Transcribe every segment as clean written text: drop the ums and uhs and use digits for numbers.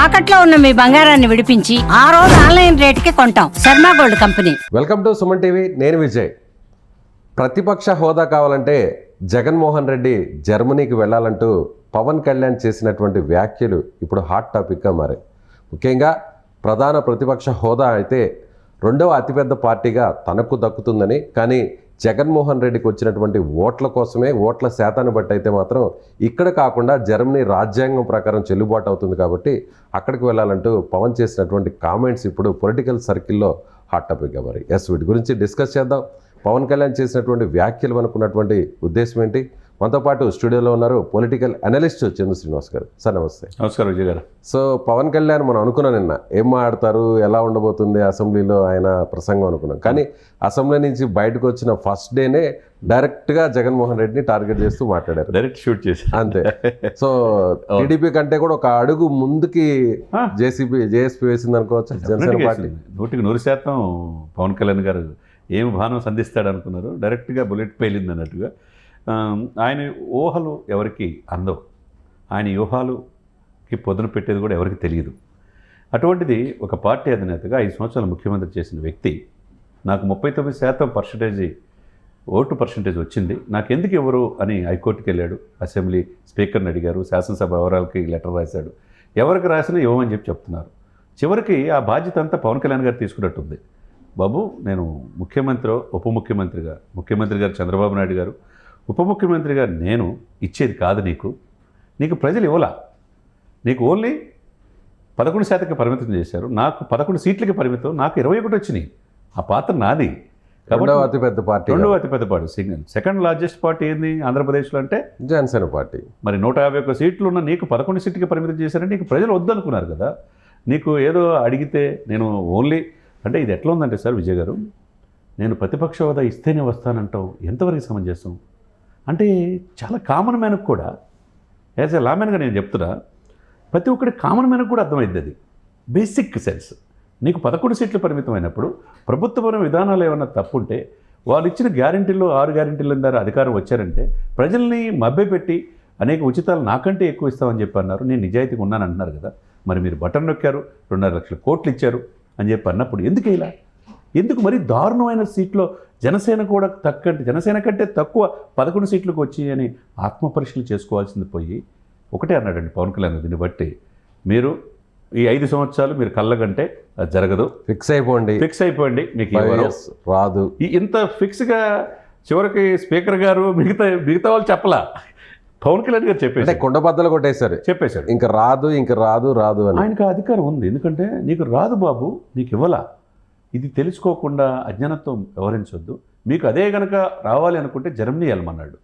తాకట్లో ఉన్న మీ బంగారాన్ని విడిపించి ఆ రోజు ఆన్లైన్ రేటుకి కొంటాం. Sharma gold company. Welcome to Suman TV. నేను విజయ్. ప్రతిపక్ష హోదా కావాలంటే జగన్మోహన్ రెడ్డి జర్మనీకి వెళ్ళాలంటూ పవన్ కళ్యాణ్ చేసినటువంటి వ్యాఖ్యలు ఇప్పుడు హాట్ టాపిక్గా మారాయి. ముఖ్యంగా ప్రధాన ప్రతిపక్ష హోదా అయితే రెండవ అతిపెద్ద పార్టీగా తనకు దక్కుతుందని, కానీ జగన్మోహన్ రెడ్డికి వచ్చినటువంటి ఓట్ల కోసమే, ఓట్ల శాతాన్ని బట్టి అయితే మాత్రం ఇక్కడ కాకుండా జర్మనీ రాజ్యాంగం ప్రకారం చెల్లుబాటు అవుతుంది కాబట్టి అక్కడికి వెళ్ళాలంటూ పవన్ చేసినటువంటి కామెంట్స్ ఇప్పుడు పొలిటికల్ సర్కిల్లో హాట్ టాపిక్గా మరి. వీటి గురించి డిస్కస్ చేద్దాం. పవన్ కళ్యాణ్ చేసినటువంటి వ్యాఖ్యలు అనుకున్నటువంటి ఉద్దేశం ఏంటి? మనతో పాటు స్టూడియోలో ఉన్నారు పొలిటికల్ అనలిస్ట్ చందు శ్రీనివాస్ గారు. సార్ నమస్తే. నమస్కారం విజయ్ గారు. సో పవన్ కళ్యాణ్ మనం అనుకున్నాం నిన్న ఏం మాట్లాడతారు, ఎలా ఉండబోతుంది అసెంబ్లీలో ఆయన ప్రసంగం అనుకున్నాం, కానీ అసెంబ్లీ నుంచి బయటకు వచ్చిన ఫస్ట్ డేనే డైరెక్ట్గా జగన్మోహన్ రెడ్డిని టార్గెట్ చేస్తూ మాట్లాడారు. డైరెక్ట్ షూట్ చేసి అంతే. సో టీడీపీ కంటే కూడా ఒక అడుగు ముందుకి జేఎస్పీ వేసింది అనుకోవచ్చు జనసేన పార్టీ. 100% పవన్ కళ్యాణ్ గారు ఏం బాణం సంధిస్తాడు అనుకున్నారు, డైరెక్ట్గా బుల్లెట్ పేలింది అన్నట్టుగా. ఆయన ఊహలు ఎవరికి అందవు, ఆయన వ్యూహాలుకి పొదును పెట్టేది కూడా ఎవరికి తెలియదు. అటువంటిది ఒక పార్టీ అధినేతగా 5 సంవత్సరాలు ముఖ్యమంత్రి చేసిన వ్యక్తి, నాకు 39% ఓటు పర్సంటేజ్ వచ్చింది, నాకెందుకు ఎవరు అని హైకోర్టుకి వెళ్ళాడు, అసెంబ్లీ స్పీకర్ని అడిగారు, శాసనసభ వివరాలకి లెటర్ రాశాడు, ఎవరికి రాసినా ఇవ్వమని చెప్తున్నారు. చివరికి ఆ బాధ్యత అంతా పవన్ కళ్యాణ్ గారు తీసుకున్నట్టుంది. బాబు, నేను ముఖ్యమంత్రి, ఉప ముఖ్యమంత్రిగా, ముఖ్యమంత్రి గారు చంద్రబాబు నాయుడు గారు, ఉప ముఖ్యమంత్రిగా నేను ఇచ్చేది కాదు, నీకు ప్రజలు ఇవ్వలా, నీకు ఓన్లీ 11% పరిమితం చేశారు, నాకు 11 సీట్లకి పరిమితం, నాకు 21 వచ్చినాయి, ఆ పాత్ర నాది. రెండవ అతిపెద్ద పార్టీ, సెకండ్ లార్జెస్ట్ పార్టీ ఏంది ఆంధ్రప్రదేశ్లో అంటే జనసేన పార్టీ. మరి 151 సీట్లు ఉన్న నీకు 11 సీట్లకి పరిమితం చేశారంటే నీకు ప్రజలు వద్దనుకున్నారు కదా. నీకు ఏదో అడిగితే నేను ఓన్లీ అంటే ఇది ఎట్లా ఉందంటే సార్ విజయ్ గారు, నేను ప్రతిపక్ష హోదా ఇస్తేనే వస్తానంటావు, ఎంతవరకు సమంజసం అంటే చాలా కామన్ మ్యాన్కి కూడా, యాజ్ ఎ లామెన్గా నేను చెప్తున్నా, ప్రతి ఒక్కటి కామన్ మ్యాన్కి కూడా అర్థమైంది. అది బేసిక్ సెన్స్. నీకు 11 సీట్లు పరిమితం అయినప్పుడు ప్రభుత్వపరమైన విధానాలు ఏమన్నా తప్పుంటే, వాళ్ళు ఇచ్చిన గ్యారెంటీల్లో 6 గ్యారెంటీల ద్వారా అధికారం వచ్చారంటే ప్రజల్ని మభ్యపెట్టి అనేక ఉచితాలు నాకంటే ఎక్కువ ఇస్తామని చెప్పి అన్నారు. నేను నిజాయితీగా ఉన్నాను అంటున్నారు కదా, మరి మీరు బటన్ నొక్కారు, 2.5 లక్షల కోట్లు ఇచ్చారు అని చెప్పి అన్నప్పుడు ఎందుకు ఇలా, ఎందుకు మరి దారుణమైన సీట్లో జనసేన కూడా జనసేన కంటే తక్కువ 11 సీట్లకు వచ్చి అని ఆత్మపరీక్షలు చేసుకోవాల్సింది పోయి ఒకటే అన్నాడండి పవన్ కళ్యాణ్. దీన్ని బట్టి మీరు ఈ 5 సంవత్సరాలు మీరు కళ్ళగంటే అది జరగదు, ఫిక్స్ అయిపోండి, మీకు రాదు. ఇంత ఫిక్స్గా చివరికి స్పీకర్ గారు మిగతా వాళ్ళు చెప్పలా, పవన్ కళ్యాణ్ గారు చెప్పేసి కుండబద్దలు చెప్పేశాడు, ఇంకా రాదు అని. ఆయనకు అధికారం ఉంది, ఎందుకంటే నీకు రాదు బాబు, నీకు ఇవ్వలా, ఇది తెలుసుకోకుండా అజ్ఞానత్వం వ్యవహరించొద్దు, మీకు అదే కనుక రావాలి అనుకుంటే జర్మనీ వెళ్ళమన్నాడు.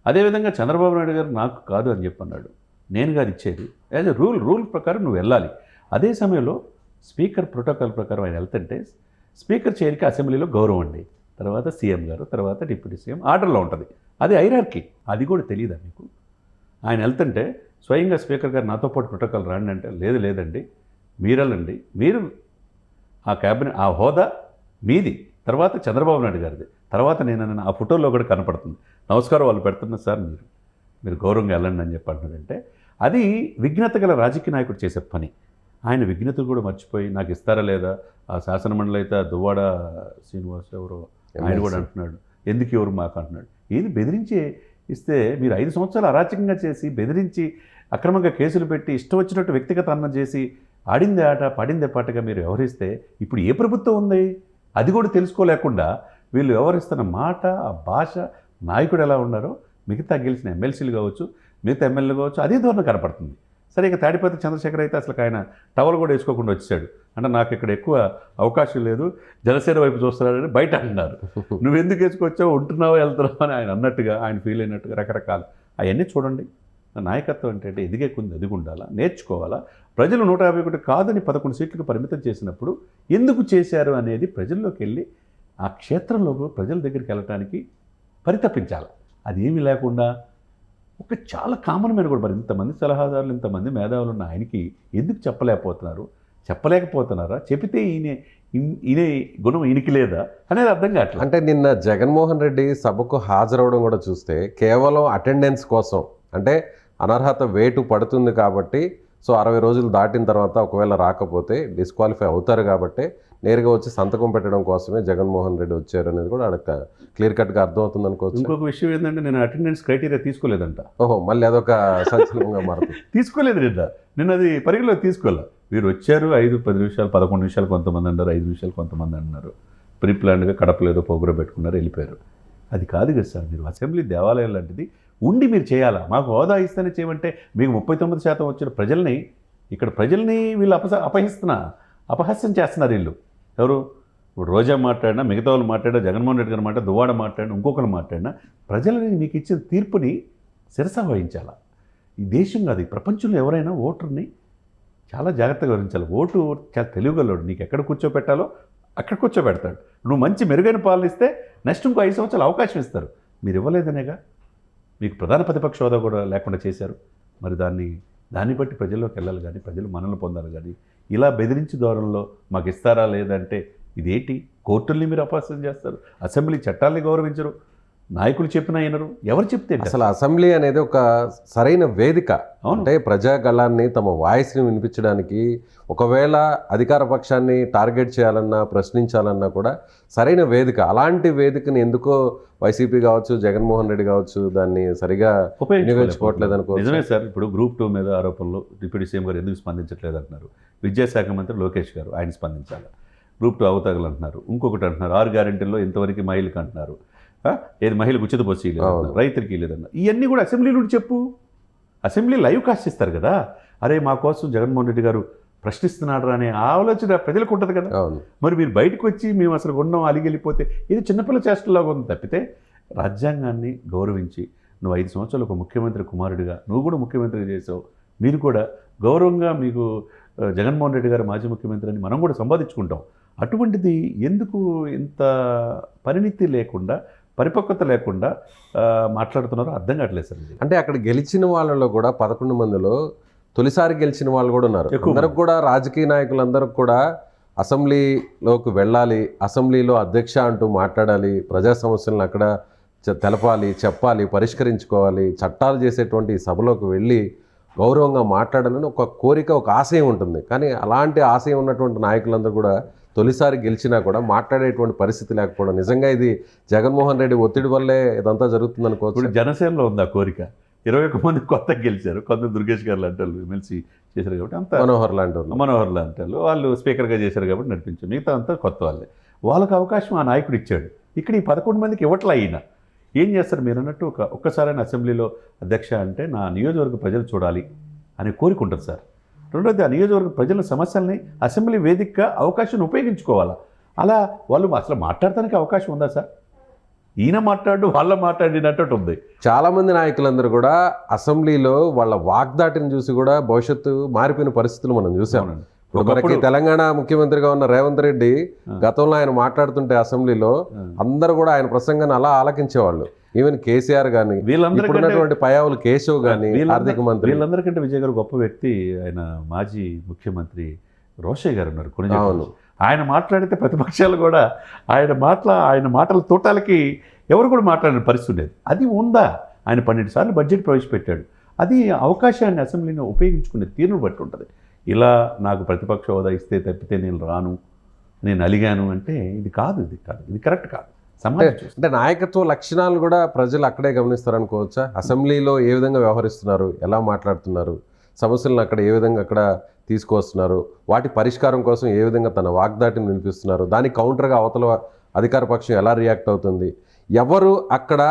అదేవిధంగా చంద్రబాబు నాయుడు గారు నాకు కాదు అని చెప్పన్నాడు, నేను కాదు ఇచ్చేది, యాజ్ ఎ రూల్ ప్రకారం నువ్వు వెళ్ళాలి. అదే సమయంలో స్పీకర్ ప్రోటోకాల్ ప్రకారం ఆయన వెళ్తుంటే స్పీకర్ చైర్కి అసెంబ్లీలో గౌరవం అండి, తర్వాత సీఎం గారు, తర్వాత డిప్యూటీ సీఎం ఆర్డర్లో ఉంటుంది, అది హైరార్కీ. అది కూడా తెలియదా మీకు? ఆయన వెళ్తుంటే స్వయంగా స్పీకర్ గారు నాతో పాటు ప్రోటోకాల్ రాండి అంటే లేదండి మీరు వెళ్ళండి, మీరు ఆ క్యాబినెట్ ఆ హోదా మీది, తర్వాత చంద్రబాబు నాయుడు గారిది, తర్వాత నేను ఆ ఫోటోలో కూడా కనపడుతుంది, నమస్కారం వాళ్ళు పెడుతున్నా సార్, మీరు గౌరవంగా వెళ్ళండి అని చెప్పి అంటున్నారంటే అది విఘ్నత గల రాజకీయ నాయకుడు చేసే పని. ఆయన విఘ్నత కూడా మర్చిపోయి నాకు ఇస్తారా లేదా, ఆ శాసనమండలి అయితే దువ్వాడ శ్రీనివాస్ ఎవరో ఆయన కూడా అంటున్నాడు, ఎందుకు ఎవరు మాకు అంటున్నాడు. ఏది బెదిరించి ఇస్తే మీరు 5 సంవత్సరాలు అరాచకంగా చేసి బెదిరించి అక్రమంగా కేసులు పెట్టి ఇష్టం వచ్చినట్టు వ్యక్తిగత అన్నం చేసి ఆడిందే ఆట పడిందే పాటగా మీరు వ్యవహరిస్తే ఇప్పుడు ఏ ప్రభుత్వం ఉంది అది కూడా తెలుసుకోలేకుండా వీళ్ళు వ్యవహరిస్తున్న మాట, ఆ భాష, నాయకుడు ఎలా ఉన్నారో మిగతా గెలిచిన ఎమ్మెల్సీలు కావచ్చు, మిగతా ఎమ్మెల్యేలు కావచ్చు, అదే ధోరణి కనపడుతుంది. సరే, ఇక తాడిపత్రి చంద్రశేఖర్ అయితే అసలు ఆయన టవల్ కూడా వేసుకోకుండా వచ్చాడు, అంటే నాకు ఇక్కడ ఎక్కువ అవకాశం లేదు, జనసేన వైపు చూస్తున్నాడని బయట అంటున్నారు. నువ్వు ఎందుకు వేసుకొచ్చావు, ఉంటున్నావో వెళ్తున్నావు అని ఆయన అన్నట్టుగా, ఆయన ఫీల్ అయినట్టుగా రకరకాలు అవన్నీ చూడండి. నాయకత్వం అంటే ఎదిగే కొంది ఎదిగుండాలా, నేర్చుకోవాలా. ప్రజలు 151 కాదని 11 సీట్లకు పరిమితం చేసినప్పుడు ఎందుకు చేశారు అనేది ప్రజల్లోకి వెళ్ళి ఆ క్షేత్రంలో ప్రజల దగ్గరికి వెళ్ళటానికి పరితపించాలి. అది ఏమీ లేకుండా ఒక చాలా కామన్ మ్యాన్ కూడా, మరి ఇంతమంది సలహాదారులు, ఇంతమంది మేధావులు ఉన్న ఆయనకి ఎందుకు చెప్పలేకపోతున్నారా, చెబితే ఈయన గుణం ఈయనకి లేదా అనేది అర్థం కావట్లేదు. అంటే నిన్న జగన్మోహన్ రెడ్డి సభకు హాజరవడం కూడా చూస్తే కేవలం అటెండెన్స్ కోసం, అంటే అనర్హత వేటు పడుతుంది కాబట్టి సో 60 రోజులు దాటిన తర్వాత ఒకవేళ రాకపోతే డిస్క్వాలిఫై అవుతారు కాబట్టి నేరుగా వచ్చి సంతకం పెట్టడం కోసమే జగన్మోహన్ రెడ్డి వచ్చారు అనేది కూడా ఆడ క్లియర్ కట్గా అర్థమవుతుంది అనుకోవచ్చు. ఇంకొక విషయం ఏంటంటే నేను అటెండెన్స్ క్రైటీరియా తీసుకోలేదంట. ఓహో, మళ్ళీ అదొక సంచలనంగా మారుతుంది. తీసుకోలేదు నేను అది పరిగణలో తీసుకోలే. మీరు వచ్చారు 5-10 నిమిషాలు 11 నిమిషాలు కొంతమంది అన్నారు, 5 నిమిషాలు కొంతమంది అన్నారు, ప్రీ ప్లాన్డ్గా కడపలో ఏదో ప్రోగ్రాం పెట్టుకున్నారు, వెళ్ళిపోయారు. అది కాదు కదా సార్, మీరు అసెంబ్లీ దేవాలయం లాంటిది ఉండి మీరు చేయాలా? మాకు హోదా ఇస్తేనే చేయమంటే మీకు 39% వచ్చిన ప్రజల్ని, ఇక్కడ ప్రజల్ని వీళ్ళు అపహాస్యం చేస్తున్నారు వీళ్ళు. ఎవరు? ఇప్పుడు రోజా మాట్లాడినా, మిగతా వాళ్ళు మాట్లాడినా, జగన్మోహన్ రెడ్డి గారు మాట్లాడినా, దువ్వాడ మాట్లాడినా, ఇంకొకరు మాట్లాడినా ప్రజలని మీకు ఇచ్చిన తీర్పుని శిరస వహించాలా. ఈ దేశం కాదు, ఈ ప్రపంచంలో ఎవరైనా ఓటర్ని చాలా జాగ్రత్తగా వివరించాలి. ఓటు చాలా తెలివిగలడు, నీకు ఎక్కడ కూర్చోబెట్టాలో అక్కడ కూర్చోబెడతాడు. నువ్వు మంచి మెరుగైన పాలన ఇస్తే నెక్స్ట్ ఇంకో 5 సంవత్సరాలు అవకాశం ఇస్తారు. మీరు ఇవ్వలేదనేగా మీకు ప్రధాన ప్రతిపక్ష హోదా కూడా లేకుండా చేశారు. మరి దాన్ని బట్టి ప్రజల్లోకి వెళ్ళాలి కానీ, ప్రజలు మనల్ని పొందాలి కానీ, ఇలా బెదిరించి దూరంలో మాకు ఇస్తారా లేదంటే ఇదేంటి? కోర్టుల్ని మీరు అపహాస్యం చేస్తారు, అసెంబ్లీ చట్టాలని గౌరవించరు, నాయకులు చెప్పినా వినరు, ఎవరు చెప్తే. అసలు అసెంబ్లీ అనేది ఒక సరైన వేదిక. అంటే ప్రజాగళాన్ని తమ వాయిస్ని వినిపించడానికి, ఒకవేళ అధికార పక్షాన్ని టార్గెట్ చేయాలన్నా, ప్రశ్నించాలన్నా కూడా సరైన వేదిక. అలాంటి వేదికని ఎందుకో వైసీపీ కావచ్చు, జగన్మోహన్ రెడ్డి కావచ్చు దాన్ని సరిగా ఉపయోగించుకోవట్లేదు అనుకో. నిజమే సార్. ఇప్పుడు గ్రూప్ 2 మీద ఆరోపణలు డిప్యూటీ సీఎం గారు ఎందుకు స్పందించట్లేదు అంటున్నారు. విద్యాశాఖ మంత్రి లోకేష్ గారు, ఆయన స్పందించాలి. గ్రూప్ 2 అవతగలు అంటున్నారు, ఇంకొకటి అంటున్నారు 6 గ్యారెంటీల్లో ఇంతవరకు మహిళలకు అంటున్నారు, ఏది మహిళకు ఉచిత బస్సు ఇవ్వలేదు, రైతులకి లేదన్న. ఇవన్నీ కూడా అసెంబ్లీ నుండి చెప్పు. అసెంబ్లీ లైవ్ కాస్ట్ ఇస్తారు కదా. అరే మా కోసం జగన్మోహన్ రెడ్డి గారు ప్రశ్నిస్తున్నాడు అనే ఆలోచన ప్రజలకు ఉంటుంది కదా. మరి మీరు బయటకు వచ్చి మేము అసలు ఉన్నాం అలిగెళ్ళిపోతే ఇది చిన్నపిల్ల చేష్టలాగా ఉంది తప్పితే, రాజ్యాంగాన్ని గౌరవించి నువ్వు 5 సంవత్సరాలు ఒక ముఖ్యమంత్రి కుమారుడిగా నువ్వు కూడా ముఖ్యమంత్రిగా చేసావు, మీరు కూడా గౌరవంగా మీకు జగన్మోహన్ రెడ్డి గారు మాజీ ముఖ్యమంత్రి అని మనం కూడా సంపాదించుకుంటాం. అటువంటిది ఎందుకు ఇంత పరిణితి లేకుండా, పరిపక్వత లేకుండా మాట్లాడుతున్నారో అర్థం కావట్లేదు సార్. అంటే అక్కడ గెలిచిన వాళ్ళలో కూడా 11 మందిలో తొలిసారి గెలిచిన వాళ్ళు కూడా ఉన్నారు. అందరికి కూడా రాజకీయ నాయకులందరికి కూడా అసెంబ్లీలోకి వెళ్ళాలి, అసెంబ్లీలో అధ్యక్ష అంటూ మాట్లాడాలి, ప్రజా సమస్యలను అక్కడ తెలపాలి, చెప్పాలి, పరిష్కరించుకోవాలి, చట్టాలు చేసేటువంటి సభలోకి వెళ్ళి గౌరవంగా మాట్లాడాలని ఒక కోరిక, ఒక ఆశయం ఉంటుంది. కానీ అలాంటి ఆశయం ఉన్నటువంటి నాయకులందరూ కూడా తొలిసారి గెలిచినా కూడా మాట్లాడేటువంటి పరిస్థితి లేకపోవడం, నిజంగా ఇది జగన్మోహన్ రెడ్డి ఒత్తిడి వల్లే ఇదంతా జరుగుతుంది అనుకోవచ్చు. ఇప్పుడు జనసేనలో ఉంది ఆ కోరిక. 21 మంది కొత్తగా గెలిచారు, కొంత దుర్గేష్ గారు లాంటి వాళ్ళు ఎమ్మెల్సీ చేశారు కాబట్టి, అంత మనోహర్ లాంటి వాళ్ళు స్పీకర్గా చేశారు కాబట్టి నడిపించారు. మిగతా అంతా కొత్త వాళ్ళే. వాళ్ళకి అవకాశం ఆ నాయకుడు ఇచ్చాడు. ఇక్కడ ఈ 11 మందికి ఇవ్వట్లా. అయినా ఏం చేస్తారు మీరు అన్నట్టు, ఒక్కసారైనా అసెంబ్లీలో అధ్యక్ష అంటే నా నియోజకవర్గ ప్రజలు చూడాలి అనే కోరిక ఉంటుంది సార్. రెండోది, ఆ నియోజకవర్గ ప్రజల సమస్యల్ని అసెంబ్లీ వేదికగా అవకాశాన్ని ఉపయోగించుకోవాలా. అలా వాళ్ళు అసలు మాట్లాడటానికి అవకాశం ఉందా సార్? ఈయన మాట్లాడు, వాళ్ళ మాట్లాడినట్టు ఉంది. చాలామంది నాయకులందరూ కూడా అసెంబ్లీలో వాళ్ళ వాగ్దాటిని చూసి కూడా భవిష్యత్తు మారిపోయిన పరిస్థితులు మనం చూసాం. ఇప్పుడు మనకి తెలంగాణ ముఖ్యమంత్రిగా ఉన్న రేవంత్ రెడ్డి గతంలో ఆయన మాట్లాడుతుంటే అసెంబ్లీలో అందరూ కూడా ఆయన ప్రసంగాన్ని అలా ఆలకించేవాళ్ళు. ఈవెన్ కేసీఆర్ కానీ, ఇప్పుడున్నటువంటి పయావులు కేశవ్ కానీ, ఆర్థిక మంత్రి, వీళ్ళందరికంటే విజయ్ గారు గొప్ప వ్యక్తి. ఆయన మాజీ ముఖ్యమంత్రి రోషయ్య గారు ఉన్నారు కొన్ని. ఆయన మాట్లాడితే ప్రతిపక్షాలు కూడా ఆయన మాటల తోటాలకి ఎవరు కూడా మాట్లాడిన పరిస్థితి ఉండేది. అది ఉందా? ఆయన 12 సార్లు బడ్జెట్ ప్రవేశపెట్టాడు. అది అవకాశాన్ని అసెంబ్లీని ఉపయోగించుకునే తీరును బట్టి ఉంటుంది. ఇలా నాకు ప్రతిపక్ష హోదా ఇస్తే తప్పితే నేను రాను, నేను అలిగాను అంటే ఇది కరెక్ట్ కాదు. అంటే నాయకత్వ లక్షణాలు కూడా ప్రజలు అక్కడే గమనిస్తారు అనుకోవచ్చా? అసెంబ్లీలో ఏ విధంగా వ్యవహరిస్తున్నారు, ఎలా మాట్లాడుతున్నారు, సమస్యలను అక్కడ ఏ విధంగా అక్కడ తీసుకొస్తున్నారు, వాటి పరిష్కారం కోసం ఏ విధంగా తన వాగ్దాటిని వినిపిస్తున్నారు, దానికి కౌంటర్గా అవతల అధికార పక్షం ఎలా రియాక్ట్ అవుతుంది, ఎవరు అక్కడ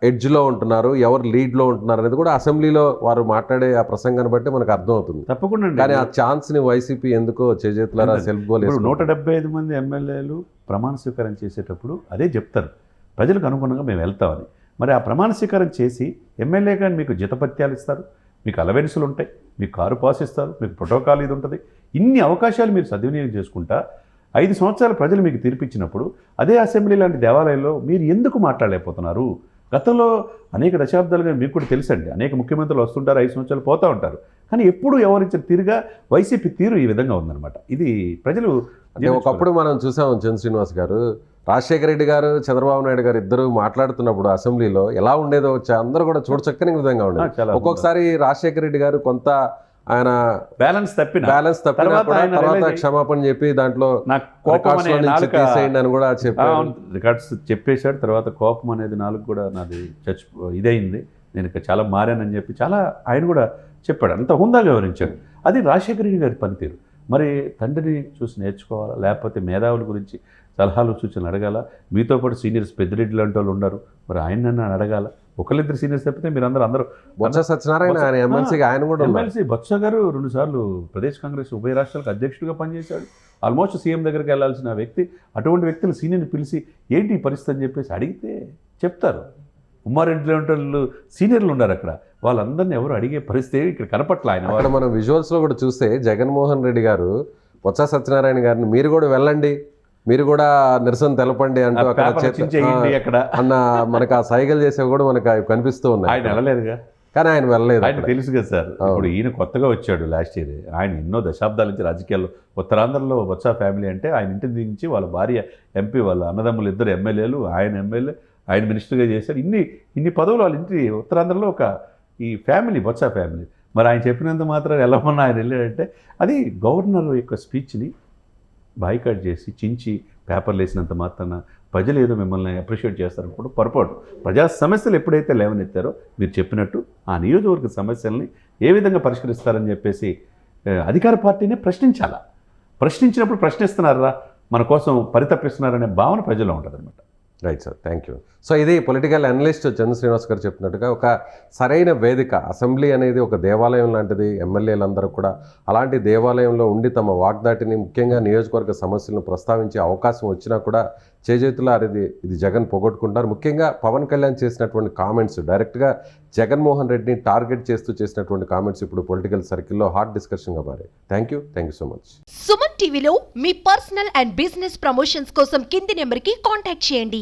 ఎడ్జ్లో ఉంటున్నారు, ఎవరు లీడ్లో ఉంటున్నారు అనేది కూడా అసెంబ్లీలో వారు మాట్లాడే ఆ ప్రసంగాన్ని బట్టి మనకు అర్థమవుతుంది. తప్పకుండా. కానీ ఆ ఛాన్స్ని వైసీపీ ఎందుకో చేతులారా సెల్ఫ్ గోల్. 175 మంది ఎమ్మెల్యేలు ప్రమాణ స్వీకారం చేసేటప్పుడు అదే చెప్తారు, ప్రజలకు అనుగుణంగా మేము వెళ్తామని. మరి ఆ ప్రమాణ స్వీకారం చేసి ఎమ్మెల్యే కానీ మీకు జీతపత్యాలు ఇస్తారు, మీకు అలవెన్సులు ఉంటాయి, మీకు కారు పాస్ ఇస్తారు, మీకు ప్రోటోకాల్ ఇది ఉంటుంది. ఇన్ని అవకాశాలు మీరు సద్వినియోగం చేసుకుంటా 5 సంవత్సరాలు ప్రజలు మీకు తీర్పిచ్చినప్పుడు అదే అసెంబ్లీ లాంటి దేవాలయంలో మీరు ఎందుకు మాట్లాడలేకపోతున్నారు? గతంలో అనేక దశాబ్దాలుగా మీకు కూడా తెలుసండి, అనేక ముఖ్యమంత్రులు వస్తుంటారు, 5 సంవత్సరాలు పోతూ ఉంటారు, కానీ ఎప్పుడు ఎవరిచ్చిన తీరుగా వైసీపీ తీరు ఈ విధంగా ఉందన్నమాట. ఇది ప్రజలు ఒకప్పుడు మనం చూసాం. చంద్ర శ్రీనివాస్ గారు, రాజశేఖర రెడ్డి గారు, చంద్రబాబు నాయుడు గారు ఇద్దరు మాట్లాడుతున్నప్పుడు అసెంబ్లీలో ఎలా ఉండేదో అందరూ కూడా చూడచక్కని విధంగా ఉండేది. ఒక్కొక్కసారి రాజశేఖర రెడ్డి గారు కొంత ఆయన బ్యాలెన్స్ తప్పినా తప్పినా తర్వాత కూడా ఆయన తర్వాత realize క్షమాపణ చెప్పి దాంట్లో నాకు కోపం records అనే లో నుంచి నాలుక తీసేయండి అని కూడా చెప్పారు. రికార్డ్స్ చెప్పేశాడు. తర్వాత కోపం అనేది నాలుగు కూడా నాది ఇదయింది, నేను ఇక చాలా మారానని చెప్పి చాలా ఆయన కూడా చెప్పాడు, అంత హుందాగా వివరించాడు. అది రాజశేఖర రెడ్డి గారి పనితీరు. మరి తండ్రిని చూసి నేర్చుకోవాలా, లేకపోతే మేధావుల గురించి సలహాలు సూచనలు అడగాల? మీతో పాటు సీనియర్స్ పెద్దిరెడ్డి లాంటి వాళ్ళు ఉన్నారు, మరి ఆయన నన్ను అడగాల? ఒకళ్ళిద్దరు సీనియర్స్ తప్పితే మీరు అందరూ బొత్స సత్యనారాయణ ఆయన ఎమ్మెల్సీగా ఆయన కూడా ఉన్నారు. ఎమ్మెల్సీ బొత్స గారు 2 సార్లు ప్రదేశ్ కాంగ్రెస్ ఉభయ రాష్ట్రాలకు అధ్యక్షుడిగా పనిచేశాడు. ఆల్మోస్ట్ సీఎం దగ్గరికి వెళ్ళాల్సిన వ్యక్తి. అటువంటి వ్యక్తులు సీనియర్ని పిలిచి ఏంటి ఈ పరిస్థితి అని చెప్పేసి అడిగితే చెప్తారు. ఉమ్మారెడ్డి లాంటి వాళ్ళు సీనియర్లు ఉన్నారు అక్కడ, వాళ్ళందరినీ ఎవరు అడిగే పరిస్థితి ఇక్కడ కనపట్ల. ఆయన అక్కడ మనం విజువల్స్లో కూడా చూస్తే జగన్మోహన్ రెడ్డి గారు బొత్స సత్యనారాయణ గారిని మీరు కూడా వెళ్ళండి, మీరు కూడా నిరసన తెలపండి అంటూ అక్కడ అన్న మనకు ఆ సైకిల్ చేసేవి కూడా మనకు అవి కనిపిస్తూ ఉన్నాయి. ఆయన వెళ్ళలేదుగా, కానీ ఆయన వెళ్ళలేదు. ఆయన తెలుసు కదా సార్, ఇప్పుడు ఈయన కొత్తగా వచ్చాడు లాస్ట్ ఇయర్. ఆయన ఎన్నో దశాబ్దాల నుంచి రాజకీయాల్లో, ఉత్తరాంధ్రలో బొత్స ఫ్యామిలీ అంటే ఆయన ఇంటి దించి వాళ్ళ భార్య ఎంపీ, వాళ్ళ అన్నదమ్ములు 2 ఎమ్మెల్యేలు, ఆయన ఎమ్మెల్యే, ఆయన మినిస్టర్గా చేశారు. ఇన్ని పదవులు వాళ్ళ ఇంటి ఉత్తరాంధ్రలో ఒక ఈ ఫ్యామిలీ, బొత్స ఫ్యామిలీ. మరి ఆయన చెప్పినంత మాత్రం వెళ్ళమన్నా ఆయన వెళ్ళాడంటే అది గవర్నర్ యొక్క స్పీచ్ని బాయ్కాట్ చేసి చించి పేపర్లు వేసినంత మాత్రాన ప్రజలు ఏదో మిమ్మల్ని అప్రిషియేట్ చేస్తారనుకుంటూ పొరపాటు. ప్రజా సమస్యలు ఎప్పుడైతే లేవనెత్తారో మీరు చెప్పినట్టు ఆ నియోజకవర్గ సమస్యల్ని ఏ విధంగా పరిష్కరిస్తారని చెప్పేసి అధికార పార్టీనే ప్రశ్నించాలా. ప్రశ్నించినప్పుడు ప్రశ్నిస్తున్నారా, మన కోసం పరితపిస్తున్నారనే భావన ప్రజల్లో ఉంటుంది అనమాట. Right sir, thank you. So ఇది పొలిటికల్ అనలిస్ట్ చంద్ర శ్రీనివాస్ గారు చెప్పినట్టుగా ఒక సరైన వేదిక. అసెంబ్లీ అనేది ఒక దేవాలయం లాంటిది. ఎమ్మెల్యేలందరూ కూడా అలాంటి దేవాలయంలో ఉండి తమ వాగ్దాటిని, ముఖ్యంగా నియోజకవర్గ సమస్యలను ప్రస్తావించే అవకాశం వచ్చినా కూడా చేజేతులా ఇది జగన్ పోగొట్టుకుంటారు. ముఖ్యంగా పవన్ కళ్యాణ్ చేసినటువంటి కామెంట్స్, డైరెక్ట్గా జగన్మోహన్ రెడ్డిని టార్గెట్ చేస్తూ చేసినటువంటి కామెంట్స్ ఇప్పుడు పొలిటికల్ సర్కిల్లో హాట్ డిస్కషన్గా మారాయి. Thank you so much. Suman టీవీలో మీ పర్సనల్ అండ్ బిజినెస్ ప్రమోషన్స్ కోసం కింది నెంబర్కి కాంటాక్ట్ చేయండి.